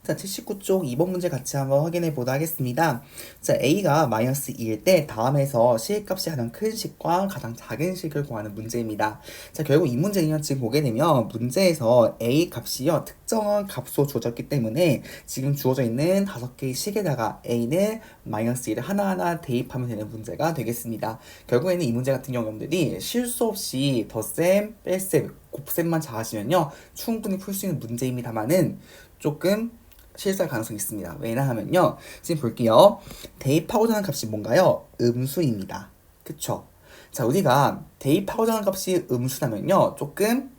자, 79쪽 2번 문제 같이 한번 확인해 보도록 하겠습니다. 자, A가 마이너스 2일 때 다음에서 시값이 가장 큰 식과 가장 작은 식을 구하는 문제입니다. 자, 결국 이 문제는 지금 보게 되면 문제에서 A 값이요, 특정한 값으로 주어졌기 때문에 지금 주어져 있는 5개의 식에다가 A는 마이너스 1을 하나하나 대입하면 되는 문제가 되겠습니다. 결국에는 이 문제 같은 경우들이 실수 없이 덧셈, 뺄셈, 곱셈만 잘하시면요, 충분히 풀 수 있는 문제입니다만은 조금 실수할 가능성이 있습니다. 왜냐하면요, 지금 볼게요. 대입하고자 하는 값이 뭔가요? 음수입니다. 그쵸? 자, 우리가 대입하고자 하는 값이 음수라면요, 조금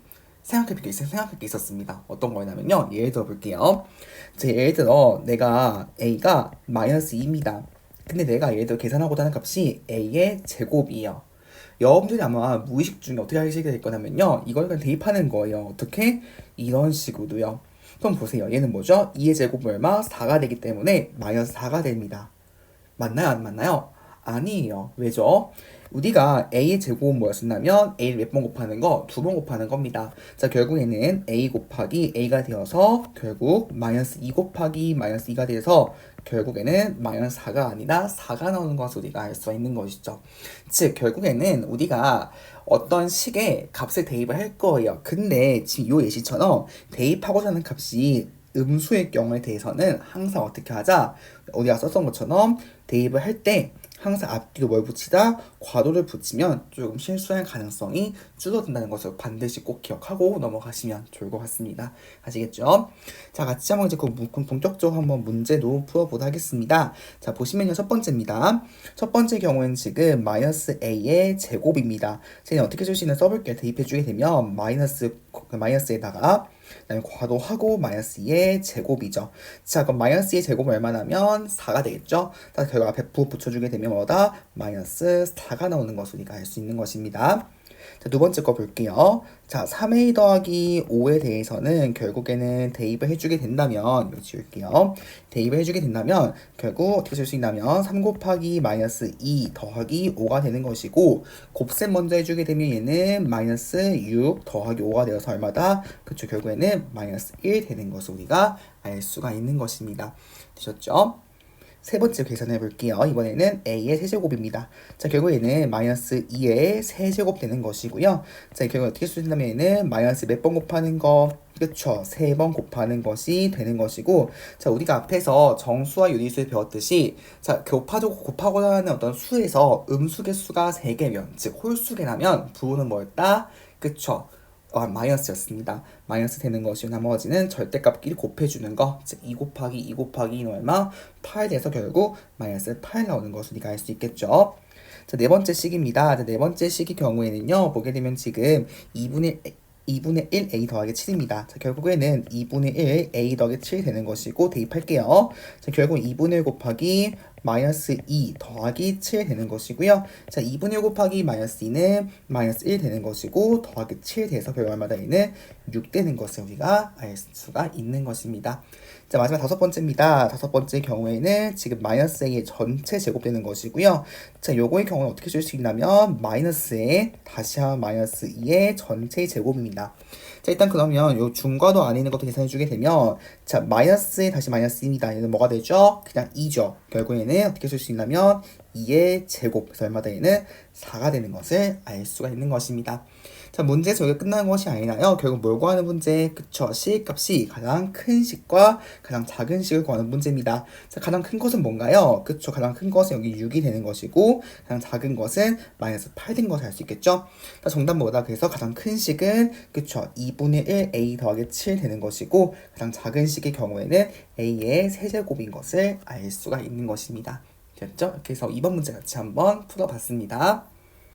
생각할 게 있었습니다. 어떤 거냐면요, 예를 들어 볼게요. 자, 예를 들어 내가 A가 마이너스 2입니다. 근데 내가 예를 들어 계산하고자 하는 값이 A의 제곱이에요. 여러분들이 아마 무의식 중에 어떻게 하시게 될 거냐면요, 이걸 그냥 대입하는 거예요. 어떻게? 이런 식으로요. 그럼 보세요. 얘는 뭐죠? 2의 제곱은 얼마? 4가 되기 때문에 마이너스 4가 됩니다. 맞나요? 안 맞나요? 아니에요. 왜죠? 우리가 A의 제곱은 뭐였었냐면 A를 몇 번 곱하는 거? 2번 곱하는 겁니다. 자, 결국에는 A 곱하기 A가 되어서 결국 마이너스 2 곱하기 마이너스 2가 돼서 결국에는 마이너스 4가 아니라 4가 나오는 것을 우리가 알 수가 있는 것이죠. 즉 결국에는 우리가 어떤 식의 값을 대입을 할 거예요. 근데 지금 이 예시처럼 대입하고자 하는 값이 음수의 경우에 대해서는 항상 어떻게 하자? 우리가 썼던 것처럼 대입을 할 때 항상 앞뒤로 뭘 붙이다? 괄호를 붙이면 조금 실수할 가능성이 줄어든다는 것을 반드시 꼭 기억하고 넘어가시면 좋을 것 같습니다. 아시겠죠? 자, 같이 한번 이제 본격적으로 한번 문제도 풀어보도록 하겠습니다. 자, 보시면요, 첫 번째입니다. 첫 번째 경우에는 지금 마이너스 a의 제곱입니다. 쟤는 어떻게 쓸 수 있는 써볼게요. 대입해주게 되면 마이너스에다가 그다음에 괄호하고 마이너스 2의 제곱이죠. 자, 그럼 마이너스 2의 제곱은 얼마나면 4가 되겠죠? 자, 결국 앞에 부 붙여주게 되면 뭐다? 마이너스 4가 나오는 것을 우리가 알 수 있는 것입니다. 자, 두 번째 거 볼게요. 자, 3a 더하기 5에 대해서는 결국에는 대입을 해주게 된다면, 이거 지울게요. 대입을 해주게 된다면, 결국 어떻게 쓸 수 있냐면, 3 곱하기 마이너스 2 더하기 5가 되는 것이고, 곱셈 먼저 해주게 되면 얘는 마이너스 6 더하기 5가 되어서 얼마다? 그쵸, 결국에는 마이너스 1 되는 것을 우리가 알 수가 있는 것입니다. 되셨죠? 세 번째 계산해 볼게요. 이번에는 a의 세제곱입니다. 자, 결국에는 마이너스 2의 세제곱 되는 것이고요. 자, 결국 어떻게 쓰신다면 얘는 마이너스 몇 번 곱하는 거? 그쵸. 3번 곱하는 것이 되는 것이고, 자, 우리가 앞에서 정수와 유리수를 배웠듯이, 자, 곱하고자 하는 어떤 수에서 음수의 수가 3개면, 즉, 홀수개라면, 부호는 뭐였다? 그쵸. 마이너스였습니다. 마이너스 되는 것이 나머지는 절대값끼리 곱해주는 거, 즉 2 곱하기 2 곱하기 2는 얼마? 8 돼서 결국 마이너스 8 나오는 것을 우리가 알 수 있겠죠. 자, 네 번째 식입니다. 자, 네 번째 식의 경우에는요, 보게 되면 지금 2분의 1 a 더하기 7입니다. 자, 결국에는 2분의 1 a 더하기 7 되는 것이고 대입할게요. 자, 결국 2분의 1 곱하기 마이너스 2 더하기 7 되는 것이고요. 자, 2분의 1 곱하기 마이너스 2는 마이너스 1 되는 것이고 더하기 7 돼서 결국 얼마다 얘는 6 되는 것을 우리가 알 수가 있는 것입니다. 자, 마지막 다섯 번째입니다. 다섯 번째 경우에는 지금 마이너스 a의 전체 제곱되는 것이고요. 자, 요거의 경우는 어떻게 쓸 수 있냐면 마이너스에 다시 한 마이너스 2의 전체의 제곱입니다. 자, 일단 그러면 요 중과도 안에 있는 것도 계산해 주게 되면, 자, 마이너스에 다시 마이너스 2입니다. 얘는 뭐가 되죠? 그냥 2죠. 결국에는 어떻게 쓸 수 있냐면 2의 제곱, 그래서 얼마다 얘는 4가 되는 것을 알 수가 있는 것입니다. 자, 문제에서 여기 끝나는 것이 아니라요. 결국 뭘 구하는 문제? 그쵸. 식값이 가장 큰 식과 가장 작은 식을 구하는 문제입니다. 자, 가장 큰 것은 뭔가요? 그쵸. 가장 큰 것은 여기 6이 되는 것이고, 가장 작은 것은 마이너스 8 된 것을 알 수 있겠죠? 자, 정답 뭐다? 그래서 가장 큰 식은, 그쵸. 2분의 1 a 더하기 7 되는 것이고, 가장 작은 식의 경우에는 a의 세제곱인 것을 알 수가 있는 것입니다. 됐죠? 그래서 2번 문제 같이 한번 풀어봤습니다.